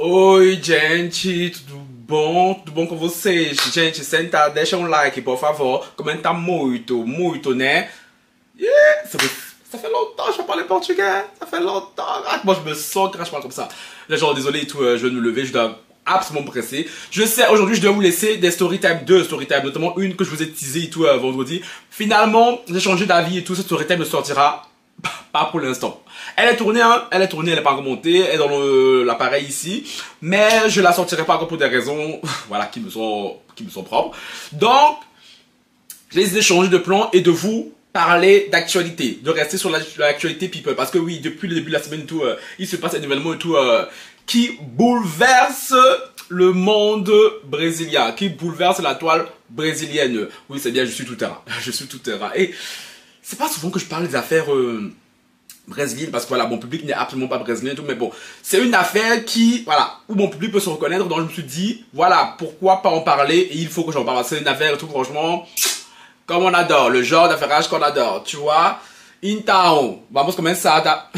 Oi, gente, tudo bom? Tudo bom com vocês? Gente, senta, deixa um like, por favor. Comenta muito, muito, né? Yeah, ça fait longtemps que je parle portugais. Ça fait longtemps. Ah, moi, je me sens quand je parle comme ça. Là, genre, désolé, tout, je vais me lever, je dois absolument me presser. Je sais, aujourd'hui, je dois vous laisser des storytime, deux storytime, notamment une que je vous ai teasé et tout vendredi. Finalement, j'ai changé d'avis et tout. Cette storytime ne sortira pas pour l'instant. Elle est tournée, hein, elle n'est pas encore montée, elle est dans l'appareil ici, mais je la sortirai pas encore pour des raisons, voilà, qui me sont propres. Donc, j'ai décidé de changer de plan et de vous parler d'actualité, de rester sur l'actualité people, parce que oui, depuis le début de la semaine et tout, il se passe un événement et tout qui bouleverse le monde brésilien, qui bouleverse la toile brésilienne. Oui, c'est bien, je suis tout terrain, je suis tout terrain. Et c'est pas souvent que je parle des affaires brésiliennes, parce que voilà, mon public n'est absolument pas brésilien et tout, mais bon, c'est une affaire qui, voilà, où mon public peut se reconnaître, donc je me suis dit, voilà, pourquoi pas en parler, et il faut que j'en parle. C'est une affaire et tout, franchement, comme on adore, le genre d'affairage qu'on adore, tu vois. Então, vamos começar a...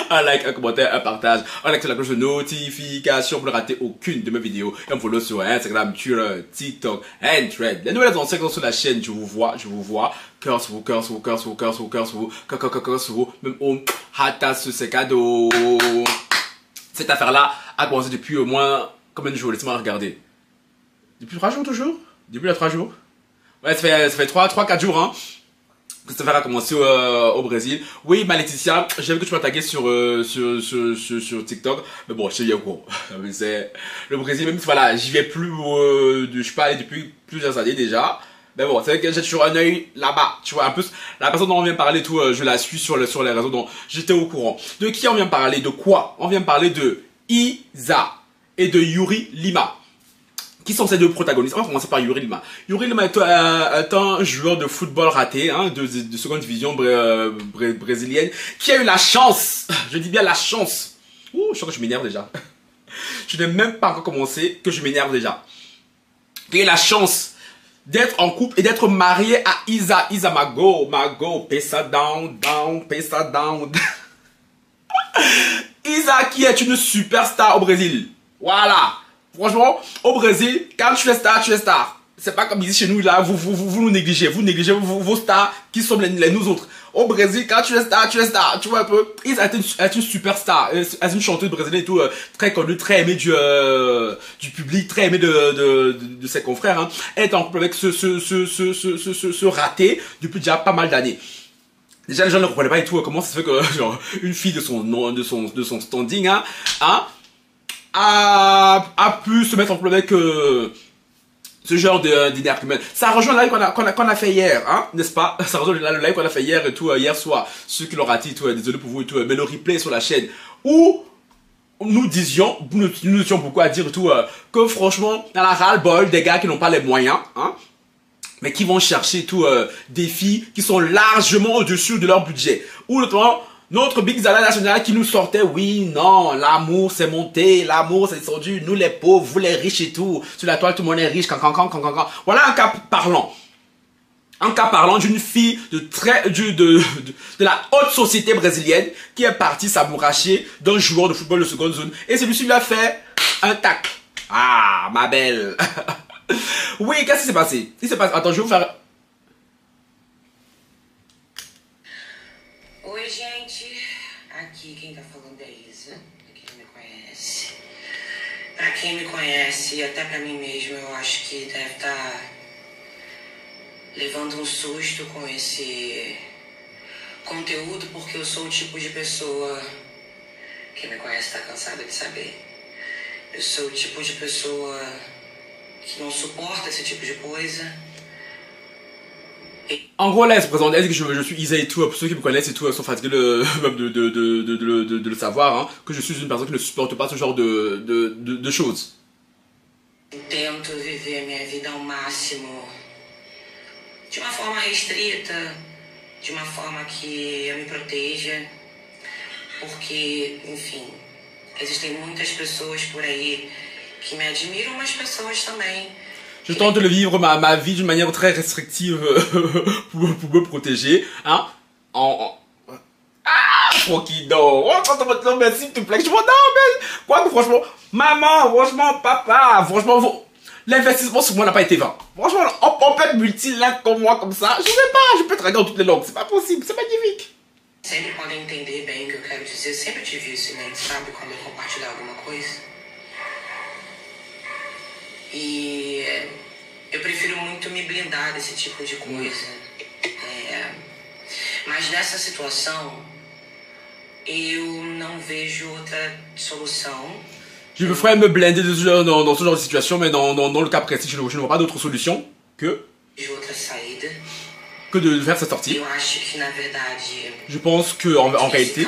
Un like, un commentaire, un partage, un like sur la cloche de notification pour ne rater aucune de mes vidéos. Et un follow sur Instagram, Twitter, TikTok, and Thread. Les nouvelles anciennes sur la chaîne, je vous vois. Cœur sur vous, cœur sur vous, cœur sur vous, cœur sur vous, cœur sur vous, cœur sur vous. Même on hâte ce c'est cadeau. Cette affaire-là a commencé depuis au moins combien de jours? Laissez-moi regarder. Depuis 3 jours toujours? Depuis 3 jours? Ouais, ça fait 3-4 jours, hein. Cette affaire a commencé au Brésil. Oui, ma Laetitia, j'ai vu que tu m'as tagué sur TikTok. Mais bon, je sais bien quoi. C'est le Brésil, même si voilà, j'y vais plus, je suis pas allé depuis plusieurs années déjà. Mais bon, c'est vrai que j'ai toujours un œil là-bas. Tu vois, en plus, la personne dont on vient parler, tout, je la suis sur les réseaux, donc j'étais au courant. De qui on vient parler? De quoi? On vient parler de Isa et de Yuri Lima. Qui sont ces deux protagonistes? On va commencer par Yuri Lima. Yuri Lima est un joueur de football raté, hein, de seconde division brésilienne, qui a eu la chance, je dis bien la chance. Ouh, je sens que je m'énerve déjà. Je n'ai même pas encore commencé que je m'énerve déjà. Qui a eu la chance d'être en couple et d'être marié à Isa. Isa Mago, pay ça down, pay ça down. Isa qui est une superstar au Brésil. Voilà. Franchement, au Brésil, quand tu es star, tu es star. C'est pas comme ici chez nous, là, vous nous négligez. Vous négligez vos stars qui sont les nous autres. Au Brésil, quand tu es star, tu es star. Tu vois un peu. Isa est une superstar. Elle est une chanteuse brésilienne et tout, très connue, très aimée du public, très aimée de ses confrères. Hein. Elle est en couple avec ce raté depuis déjà pas mal d'années. Déjà, les gens ne comprenaient pas et tout comment ça se fait que, genre, une fille de son standing, hein, a pu se mettre en couple avec ce genre d'énergumène. Ça rejoint le live qu'on a fait hier, hein, n'est-ce pas? Ça rejoint le live qu'on a fait hier et tout, hier soir. Ceux qui l'ont raté, tout, désolé pour vous et tout, mais le replay sur la chaîne où nous étions beaucoup à dire et tout, que franchement, dans la ras-le-bol des gars qui n'ont pas les moyens, hein, mais qui vont chercher tout, des filles qui sont largement au-dessus de leur budget. Ou notamment, notre Big Zala national qui nous sortait, oui, non, l'amour c'est monté, l'amour c'est descendu, nous les pauvres, vous les riches et tout, sur la toile tout le monde est riche, Voilà un cas parlant. Un cas parlant d'une fille de la haute société brésilienne qui est partie s'amouracher d'un joueur de football de seconde zone. Et celui-ci lui a fait un tac. Ah, ma belle. Oui, qu'est-ce qui s'est passé? Attends, je vais vous faire... Oi, gente. Aqui quem tá falando é Isa, pra quem não me conhece. Pra quem me conhece, e até pra mim mesmo, eu acho que deve estar levando um susto com esse conteúdo, porque eu sou o tipo de pessoa... Quem me conhece tá cansado de saber. Eu sou o tipo de pessoa que não suporta esse tipo de coisa. En gros, là, elle se présente, elle dit que je suis Isa et tout, pour ceux qui me connaissent et tout, sont fatigués de le savoir, hein, que je suis une personne qui ne supporte pas ce genre de choses. Tento viver a minha vida ao máximo, de uma forma restrita, de uma forma que eu me proteja, porque, enfim, existem muitas pessoas por aí que me admiram, mas pessoas também. Je tente de vivre ma vie d'une manière très restrictive pour me protéger. Hein? Francky, non. Non, mais s'il te plaît, je m'en non, mais. Quoi que franchement, maman, franchement, papa, franchement, l'investissement sur moi n'a pas été vain. Franchement, on peut être multilingue comme moi, comme ça. Je sais pas, je peux te regarder dans toutes les langues. C'est pas possible, c'est magnifique. Sempre podem entender bem o que eu quero dizer. Sempre tive isso em mente, sabe? Quando eu compartilhar alguma coisa. E eu prefiro muito me blindar desse tipo de coisa. Mas nessa situação, eu não vejo outra solução. Je me ferais me blinder dans ce genre de situation, mais dans le cas précis, je ne vois pas d'autre solution que de faire cette sortie. Je pense que en réalité,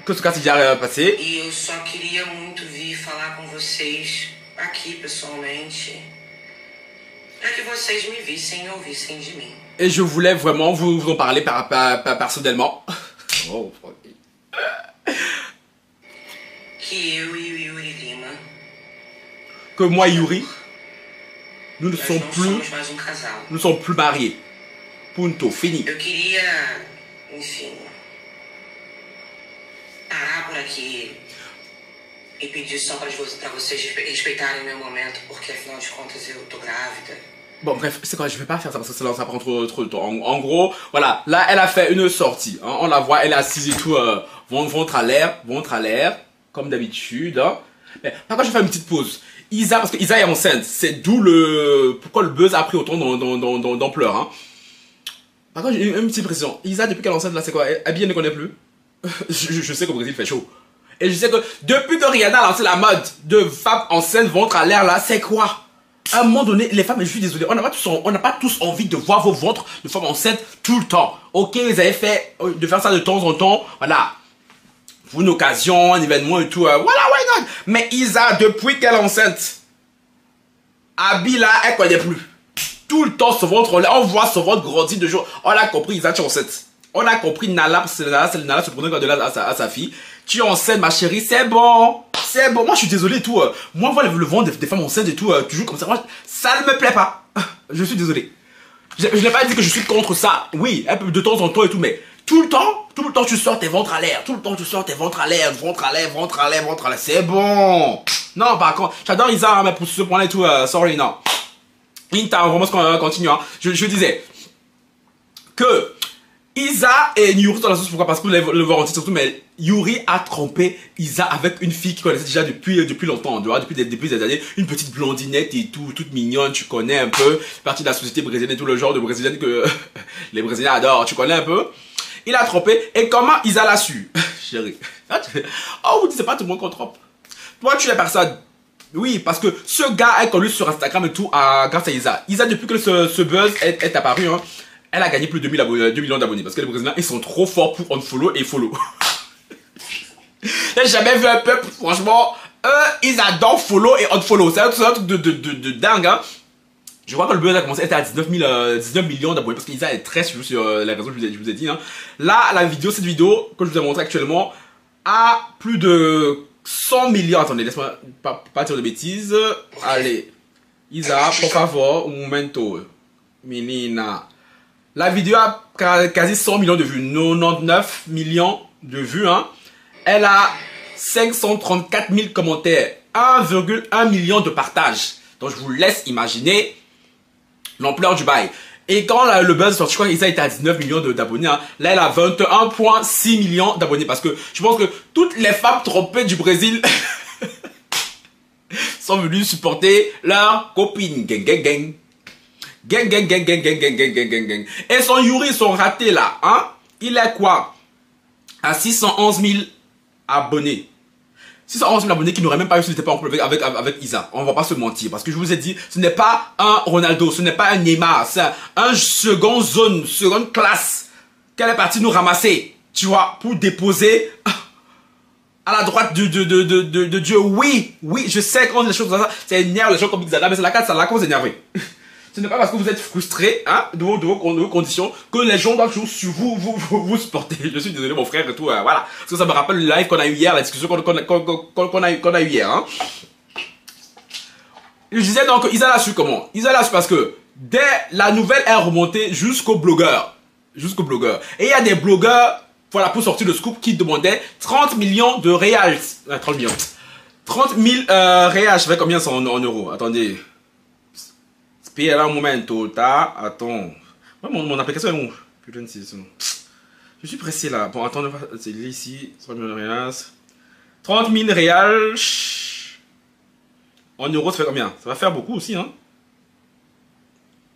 que ce cas s'est déjà passé. Et je voulais vraiment vous en parler personnellement. Oh, que moi et Yuri, nous ne sommes plus mariés. Punto, fini. Eu queria, enfim, parar por aqui e pedir só para vocês respeitarem meu momento, porque afinal de contas eu tô grávida. Bon bref, c'est quoi, je vais pas faire ça parce que ça prend trop de temps. En gros, voilà, là elle a fait une sortie, hein, on la voit, elle est assise et tout, ventre à l'air, comme d'habitude. Hein. Mais par contre je vais faire une petite pause. Isa, parce que Isa est enceinte, c'est d'où pourquoi le buzz a pris autant d'ampleur. Hein. Par contre j'ai une petite précision, Isa depuis qu'elle est enceinte là c'est quoi, elle ne connaît plus. je sais qu'au Brésil il fait chaud. Et je sais que depuis que Rihanna a lancé la mode de femme enceinte, ventre à l'air là, c'est quoi? À un moment donné, les femmes, je suis désolé, on n'a pas tous envie de voir vos ventres de femmes enceintes tout le temps. Ok, vous avez fait de faire ça de temps en temps, voilà. Pour une occasion, un événement et tout, voilà, why not? Mais Isa, depuis qu'elle est enceinte, Abby là, elle connaît plus. Tout le temps, ce ventre là, on voit ce ventre grandir de jour. On a compris, Isa, tu es enceinte. On a compris Nala, parce que Nala se prenait à sa fille. Tu es enceinte, ma chérie, c'est bon. C'est bon. Moi, je suis désolé et tout. Moi, voir le ventre des femmes enceintes et tout, toujours comme ça. Moi, ça ne me plaît pas. Je suis désolé. Je n'ai pas dit que je suis contre ça. Oui, un peu de temps en temps et tout, mais tout le temps, tu sors tes ventres à l'air. Tout le temps, tu sors tes ventres à l'air. Ventre à l'air. C'est bon. Non, par contre, j'adore Isa, hein, mais pour ce point-là et tout, sorry, non. Inta, on va continuer. Hein. Je disais que Isa et Yuri sont la sauce, pourquoi? Parce que vous le voir surtout, mais Yuri a trompé Isa avec une fille qu'il connaissait déjà depuis longtemps, tu vois, depuis des années, une petite blondinette et tout, toute mignonne, tu connais un peu, partie de la société brésilienne et tout le genre de brésilienne que les Brésiliens adorent, tu connais un peu. Il a trompé, et comment Isa l'a su? Chérie. Oh, c'est pas tout le monde qu'on trompe. Toi, tu es personne. Oui, parce que ce gars est connu sur Instagram et tout grâce à Isa. Isa, depuis que ce buzz est apparu, hein, elle a gagné plus de 2 millions d'abonnés. Parce que les Brésiliens, ils sont trop forts pour unfollow et follow. J'ai jamais vu un peuple, franchement, ils adorent follow et unfollow. C'est un truc de dingue, hein. Je crois que le buzz a commencé à être à 19 millions d'abonnés. Parce qu'Isa est très suivie sur la raison que je vous ai dit. Hein. Là, cette vidéo que je vous ai montré actuellement, a plus de 100 millions. Attendez, laisse-moi pas dire de bêtises. Allez. Isa, por favor, un momento. Menina. La vidéo a quasi 100 millions de vues, 99 millions de vues. Hein. Elle a 534 000 commentaires, 1,1 million de partages. Donc je vous laisse imaginer l'ampleur du bail. Et quand le buzz est sorti, je crois qu'Isa était à 19 millions d'abonnés. Hein. Là, elle a 21,6 millions d'abonnés. Parce que je pense que toutes les femmes trompées du Brésil sont venues supporter leur copine. Gang, gang, gang. Gang. Et son Yuri, ils sont ratés là. Hein? Il est quoi? À 611 000 abonnés. 611 000 abonnés qui n'auraient même pas eu s'il n'était pas en couple avec Isa. On va pas se mentir. Parce que je vous ai dit, ce n'est pas un Ronaldo, ce n'est pas un Neymar. C'est un seconde classe. Qu'elle est partie nous ramasser. Tu vois, pour déposer à la droite de Dieu. Oui, je sais quand les choses comme ça, ça énerve les gens comme Xana, mais c'est la carte, ça la cause énerver. Ce n'est pas parce que vous êtes frustré hein, de vos conditions que les gens doivent toujours vous supporter. Je suis désolé mon frère et tout, voilà. Parce que ça me rappelle le live qu'on a eu hier, la discussion qu'on a eu hier. Hein. Je disais donc Isa l'a su comment? Isa l'a su parce que dès la nouvelle est remontée jusqu'aux blogueurs. Et il y a des blogueurs Voilà, pour sortir le scoop qui demandait 30 millions de réals. 30 millions. 30 000 réals. Je vais combien ça en euros? Attendez. Spera un momento, ta. Attends. Ouais, mon application est où? Putain, c'est ça. Je suis pressé là. Bon, attends, c'est ici. 30 000 réals. 30 000 réals. En euros, ça fait combien? Ça va faire beaucoup aussi, hein?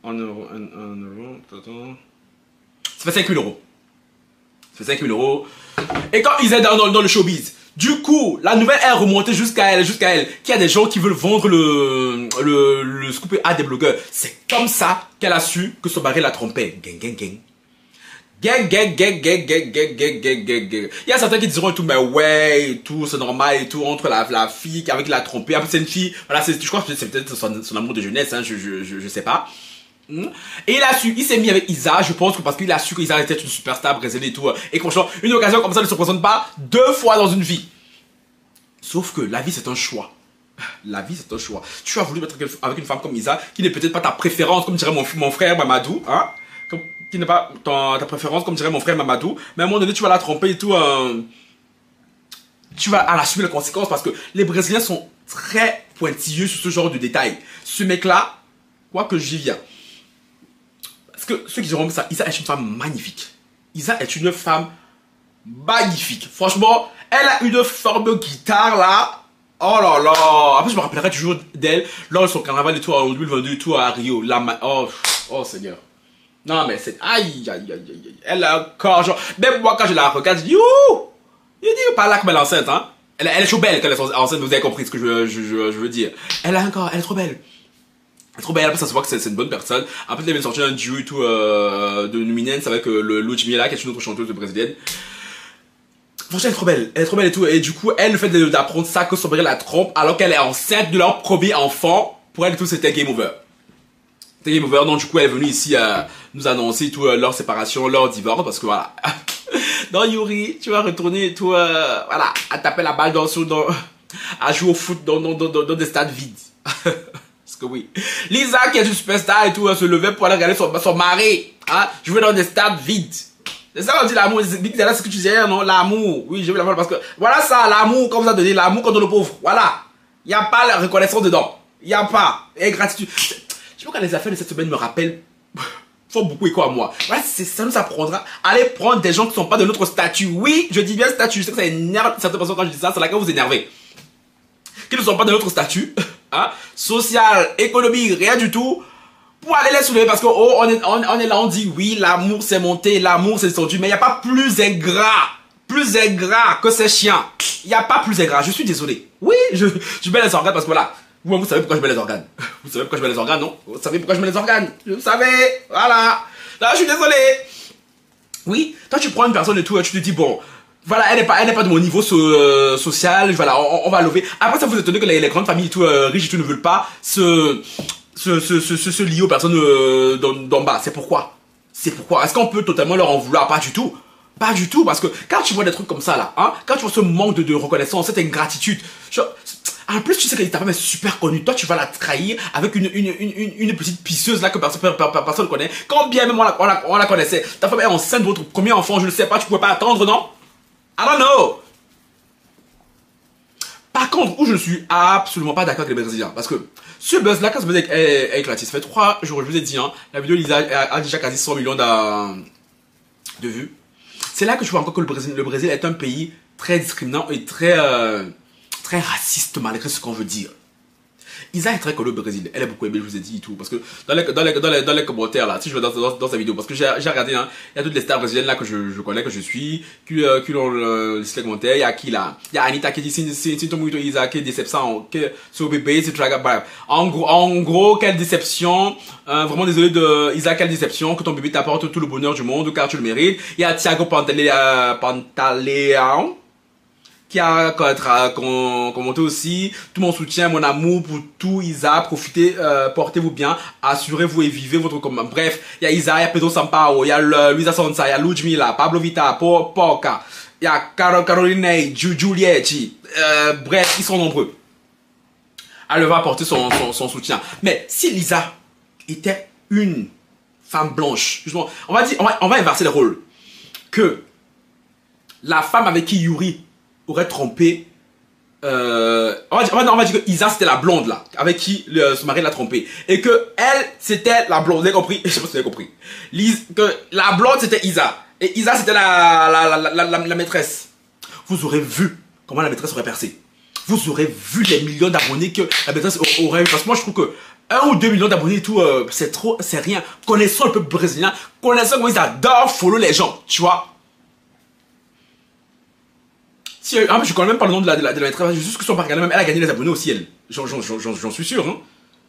En euros, attends. Ça fait 5 000 euros. Ça fait 5 000 euros. Et quand ils étaient dans le showbiz, du coup, la nouvelle est remontée jusqu'à elle, qu'il y a des gens qui veulent vendre le scoop à des blogueurs. C'est comme ça qu'elle a su que son mari la trompait. Gang, gang, gang. Gang, gang, gang, gang, gang, gang, gang, gang, gang, gang. Il y a certains qui diront et tout, mais ouais, et tout, c'est normal et tout, entre la fille avec la trompée. Après, c'est une fille, voilà, je crois que c'est peut-être son amour de jeunesse, hein, je sais pas. Et il s'est mis avec Isa, je pense que parce qu'il a su qu'Isa était une superstar brésilienne et tout. Et franchement, une occasion comme ça ne se présente pas 2 fois dans une vie. Sauf que la vie c'est un choix. La vie c'est un choix. Tu as voulu être avec une femme comme Isa, qui n'est peut-être pas ta préférence, comme dirait mon frère Mamadou, hein. Qui n'est pas ta préférence, comme dirait mon frère Mamadou. Mais à un moment donné, tu vas la tromper et tout. Tu vas en assumer les conséquences parce que les Brésiliens sont très pointilleux sur ce genre de détails. Ce mec-là, quoi que j'y viens. Parce que ceux qui diront ça, Isa est une femme magnifique. Isa est une femme magnifique. Franchement, elle a une forme guitare là. Oh là là. Après, je me rappellerai toujours d'elle lors de son carnaval et tout en 2022 et tout à Rio. Oh Seigneur. Non mais c'est... Aïe, aïe, aïe, aïe. Elle a un corps genre... Même moi quand je la regarde, je dis... Ouh. Je dis pas là comme elle est enceinte, hein. Elle est trop belle quand elle est enceinte, vous avez compris ce que je veux dire. Elle a un corps, elle est trop belle. Elle est trop belle, après ça se voit que c'est une bonne personne. Après elle vient de sortir un duo et tout de Luminance avec le Ludmilla qui est une autre chanteuse brésilienne. Franchement elle est trop belle et tout. Et du coup elle, le fait d'apprendre ça, que son mari la trompe alors qu'elle est enceinte de leur premier enfant, pour elle et tout c'était game over. C'était game over, donc du coup elle est venue ici nous annoncer tout leur séparation, leur divorce, parce que voilà. Non Yuri, tu vas retourner et tout, voilà, à taper la balle à jouer au foot dans des stades vides. Parce que oui. Lisa qui est une superstar et tout, elle se levait pour aller regarder son mari. Hein, jouer dans des stades vides. C'est ça qu'on dit l'amour. C'est ce que tu disais, non? L'amour. Oui, je veux l'avoir parce que voilà ça, l'amour, comme vous a donné, l'amour contre le pauvre. Voilà. Il n'y a pas la reconnaissance dedans. Il n'y a pas. Et gratitude. Je vois que les affaires de cette semaine me rappellent. Font beaucoup écho à moi. Voilà, ça nous apprendra à aller prendre des gens qui ne sont pas de notre statut. Oui, je dis bien statut. Je sais que ça énerve certaines personnes quand je dis ça. C'est là que vous énervez. Qui ne sont pas de notre statut, hein, social, économique, rien du tout, pour aller les soulever parce que oh, on est là, on dit oui, l'amour c'est monté, l'amour c'est descendu, mais il n'y a pas plus ingrat que ces chiens. Il n'y a pas plus ingrat, je suis désolé. Oui, je mets les organes parce que voilà, vous savez pourquoi je mets les organes. Vous savez pourquoi je mets les organes, non? Vous savez pourquoi je mets les organes? Vous savez, voilà. Là, je suis désolé. Oui, toi tu prends une personne et tout, tu te dis bon, voilà, elle n'est pas de mon niveau social, voilà, on va lever. Après ça vous étonnez que les grandes familles et tout, riches et tout ne veulent pas se lier aux personnes d'en bas. C'est pourquoi? Est-ce qu'on peut totalement leur en vouloir? Pas du tout. Pas du tout, parce que quand tu vois des trucs comme ça là, hein, quand tu vois ce manque de reconnaissance, cette ingratitude, en plus tu sais que ta femme est super connue, toi tu vas la trahir avec une petite pisseuse là que personne connaît, quand bien même on la connaissait, ta femme est enceinte de votre premier enfant, je ne sais pas, tu pouvais pas attendre, non? I don't know. Par contre, où je ne suis absolument pas d'accord avec les Brésiliens, parce que ce buzz là, quand ce buzz est éclaté, ça fait 3 jours, je vous ai dit, hein, la vidéo Lisa a déjà quasi 100 millions de vues. C'est là que je vois encore que le Brésil est un pays très discriminant et très raciste malgré ce qu'on veut dire. Isa est très connue au Brésil, elle est beaucoup aimée, je vous ai dit et tout, parce que dans les commentaires là, si je vais dans sa vidéo, parce que j'ai regardé, hein, il y a toutes les stars brésiliennes là que je connais, que je suis, qui ont les commentaires, il y a qui là? Il y a Anita qui dit, c'est muito Isa, quelle déception, c'est au bébé, c'est tout ça, bref. En gros, quelle déception, vraiment désolé de Isa, quelle déception, que ton bébé t'apporte tout le bonheur du monde, car tu le mérites. Il y a Thiago Pantaleão, qui a commenté aussi, tout mon soutien, mon amour pour tout, Isa, profitez, portez-vous bien, assurez-vous et vivez votre combat. Bref, il y a Isa, il y a Pedro Sampaio, il y a Luisa Sonza, il y a Ludmilla, Pablo Vittar, Poca, il y a Caroline, Giulietti, bref, ils sont nombreux. Elle va apporter son soutien. Mais si Lisa était une femme blanche, justement, on va inverser les rôles, que la femme avec qui Yuri aurait trompé, on va dire que Isa c'était la blonde là, avec qui son mari l'a trompé. Et que elle, c'était la blonde, vous avez compris? Je sais pas si vous avez compris. Que la blonde c'était Isa. Et Isa c'était la maîtresse. Vous aurez vu comment la maîtresse aurait percé. Vous aurez vu les millions d'abonnés que la maîtresse aurait eu. Parce que moi je trouve que 1 ou 2 millions d'abonnés et tout, c'est trop, c'est rien. Connaissant le peuple brésilien, connaissant comment ils adorent follow les gens, tu vois. Si, je connais même pas le nom de la maîtresse, juste que son parc, même elle a gagné les abonnés aussi, elle. J'en suis sûr, hein.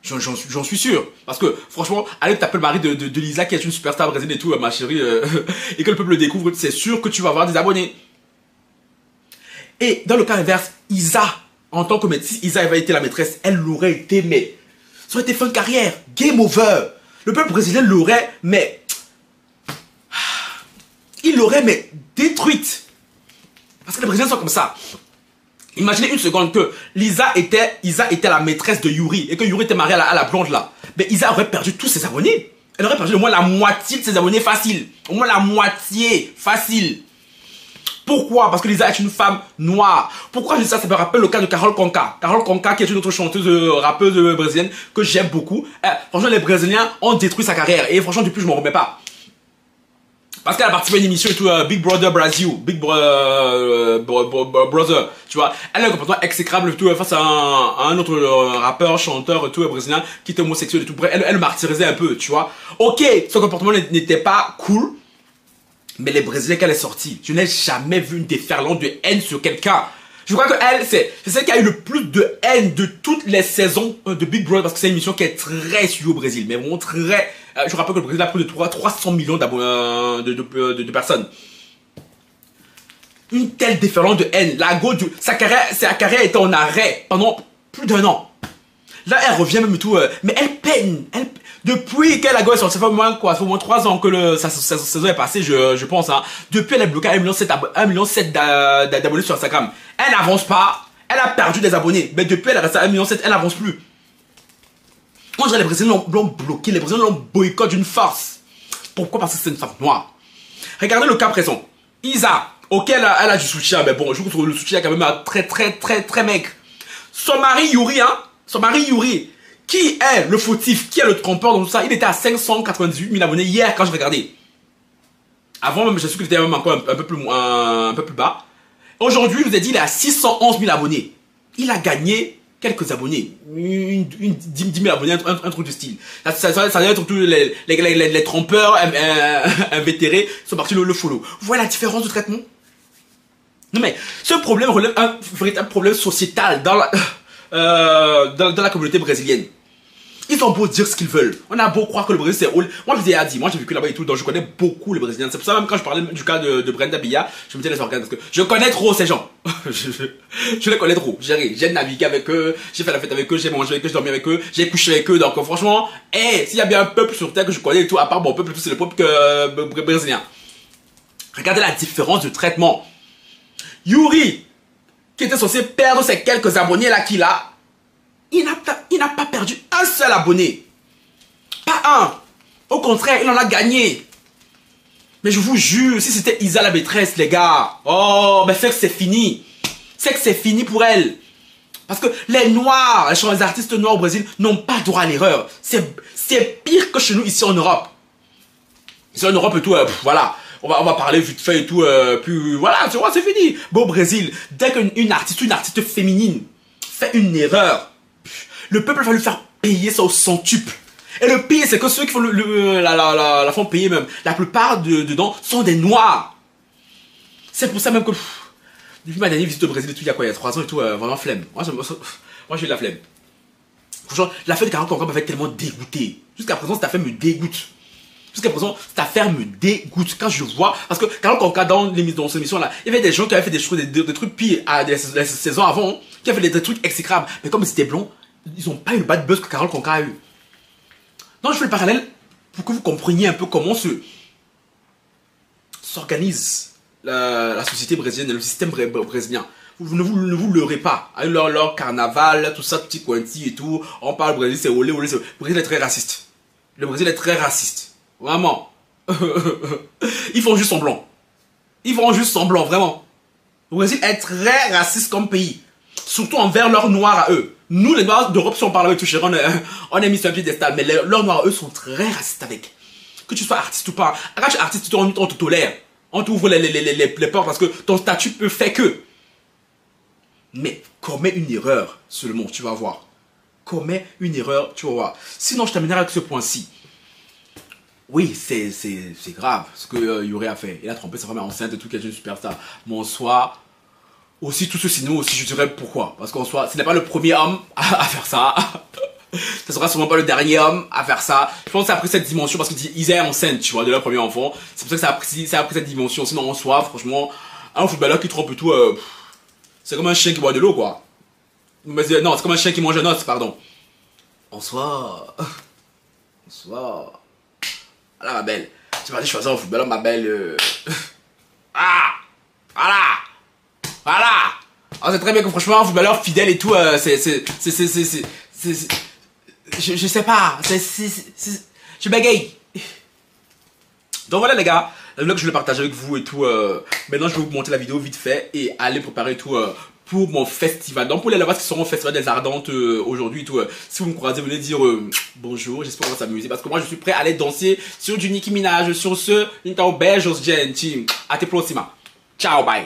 J'en suis sûr. Parce que, franchement, allez taper le mari de Lisa, qui est une superstar brésilienne et tout, ma chérie, et que le peuple le découvre, c'est sûr que tu vas avoir des abonnés. Et dans le cas inverse, Isa, en tant que maîtresse, Isa avait été la maîtresse, elle l'aurait été, mais ça aurait été fin de carrière, game over. Le peuple brésilien l'aurait, mais il l'aurait, mais détruite. Parce que les Brésiliens sont comme ça. Imaginez une seconde que Isa était la maîtresse de Yuri et que Yuri était marié à la blonde là. Mais Isa aurait perdu tous ses abonnés. Elle aurait perdu au moins la moitié de ses abonnés facile. Au moins la moitié facile. Pourquoi? Parce que Lisa est une femme noire. Pourquoi je dis ça? Ça me rappelle le cas de Carol Conká. Carol Conká qui est une autre chanteuse, rappeuse brésilienne que j'aime beaucoup. Franchement, les Brésiliens ont détruit sa carrière. Et franchement, depuis, je m'en remets pas. Parce qu'elle a participé à une émission et tout, Big Brother Brazil, Brother, tu vois. Elle a un comportement exécrable tout, face à un autre rappeur, chanteur, tout, brésilien, qui était homosexuel et tout. Bref, elle martyrisait un peu, tu vois. Ok, son comportement n'était pas cool, mais les Brésiliens qu'elle est sortie, je n'ai jamais vu une déferlante de haine sur quelqu'un. Je crois que elle, c'est celle qui a eu le plus de haine de toutes les saisons de Big Brother, parce que c'est une émission qui est très suivie au Brésil, mais vraiment très... je rappelle que le Brésil a plus de 300 millions de personnes. Une telle déferlante de haine. Sa carrière était en arrêt pendant plus d'1 an. Là, elle revient même et tout, mais elle peine. Depuis qu'elle a gagné, ça fait au moins 3 ans que sa saison est passée, je pense. Hein. Depuis, elle est bloquée à 1,7 million d'abonnés sur Instagram. Elle n'avance pas. Elle a perdu des abonnés. Mais depuis, elle est restée à 1,7 million, elle n'avance plus. Moi, je dirais les Brésiliens l'ont bloqué. Les Brésiliens l'ont boycotté d'une force. Pourquoi? Parce que c'est une femme noire. Regardez le cas présent. Isa, ok, elle a du soutien, mais bon, je trouve que le soutien est quand même très maigre. Son mari Yuri, hein. Son mari Yuri, qui est le fautif, qui est le trompeur dans tout ça, il était à 598 000 abonnés hier quand je regardais. Avant même, je suis qu'il était même encore un peu plus bas. Aujourd'hui, je vous ai dit, il est à 611 000 abonnés. Il a gagné quelques abonnés. 10 000 abonnés, un truc de style. Ça doit être tous les trompeurs invétérés sont partis le follow. Vous voyez la différence de traitement? Non mais, ce problème relève un véritable problème sociétal dans la communauté brésilienne. Ils ont beau dire ce qu'ils veulent. On a beau croire que le Brésil c'est old. Moi je vous ai dit, moi j'ai vécu là-bas et tout, donc je connais beaucoup les Brésiliens. C'est pour ça même quand je parlais du cas de Brenda Bia, je me disais les organes parce que je connais trop ces gens. je les connais trop. J'ai navigué avec eux, j'ai fait la fête avec eux, j'ai mangé avec eux, j'ai dormi avec eux, j'ai couché avec eux. Donc franchement, s'il y a bien un peuple sur terre que je connais et tout, à part mon peuple, c'est le peuple brésilien. Regardez la différence de traitement. Yuri, qui était censé perdre ses quelques abonnés là qu'il a, il n'a pas perdu un seul abonné. Pas un. Au contraire, il en a gagné. Mais je vous jure, si c'était Isa la maîtresse, les gars, oh, mais c'est que c'est fini. C'est que c'est fini pour elle. Parce que les noirs, les artistes noirs au Brésil n'ont pas droit à l'erreur. C'est pire que chez nous ici en Europe. Ici en Europe et tout, voilà. On va parler vite fait et tout, puis voilà, tu vois, c'est fini. Bon, au Brésil, dès qu'une artiste féminine fait une erreur, le peuple va lui faire payer ça au centuple. Et le pire, c'est que ceux qui font la font payer même, la plupart dedans sont des noirs. C'est pour ça même que, depuis ma dernière visite au Brésil et tout, il y a 3 ans et tout, vraiment flemme. Moi j'ai eu la flemme. Franchement, l'affaire de Carol Conká m'avait tellement dégoûté. Jusqu'à présent, cette affaire me dégoûte. Jusqu'à présent, cette affaire me dégoûte. Quand je vois, parce que Carol Conká, dans cette émission-là, il y avait des gens qui avaient fait des trucs pires à des saisons avant, qui avaient fait des trucs exécrables. Mais comme ils étaient blonds, ils n'ont pas eu le bad buzz que Carol Conká a eu. Donc je fais le parallèle pour que vous compreniez un peu comment s'organise la société brésilienne, le système brésilien. Vous ne vous leurrez pas. Avec leur carnaval, tout ça, petit cointi et tout. On parle Brésil, c'est olé, olé. Le Brésil est très raciste. Le Brésil est très raciste. Vraiment. Ils font juste semblant. Ils font juste semblant, vraiment. Le Brésil est très raciste comme pays. Surtout envers leurs noirs à eux. Nous, les noirs d'Europe, si on parle avec tout chéri, on est mis sur un pied d'estal. Mais leurs noirs à eux sont très racistes avec. Que tu sois artiste ou pas. Quand tu es artiste, on te tolère. On t'ouvre les portes parce que ton statut peut faire que. Mais commets une erreur seulement, tu vas voir. Commets une erreur, tu vas voir. Sinon, je terminerai avec ce point-ci. Oui, c'est grave ce que Yuri a fait. Il a trompé sa femme enceinte et tout, qu'elle est une superstar. Mais en soi, aussi tout ceci, nous aussi, je dirais pourquoi. Parce qu'en soi, ce n'est pas le premier homme à faire ça. Ce sera sûrement pas le dernier homme à faire ça. Je pense que ça a pris cette dimension parce qu'ils étaient enceintes, tu vois, de leur premier enfant. C'est pour ça que ça a pris cette dimension. Sinon, en soi, franchement, un footballeur qui trompe et tout, c'est comme un chien qui boit de l'eau, quoi. Non, c'est comme un chien qui mange un os, pardon. En soi... En soi... Voilà, ma belle. Tu vas aller choisir un footballeur, ma belle. Ah! Voilà! Voilà! On sait très bien que franchement, un footballeur fidèle et tout, je sais pas. Je bégaye. Donc voilà, les gars. Le vlog, je vais le partager avec vous et tout. Maintenant, je vais vous montrer la vidéo vite fait et aller préparer tout pour mon festival. Donc pour les là-bas qui seront au Festival des Ardentes aujourd'hui et tout, si vous me croisez, venez dire bonjour, j'espère qu'on va s'amuser parce que moi je suis prêt à aller danser sur du Nicki Minaj. Sur ce, então beijos, gente. Até próxima. Ciao, bye.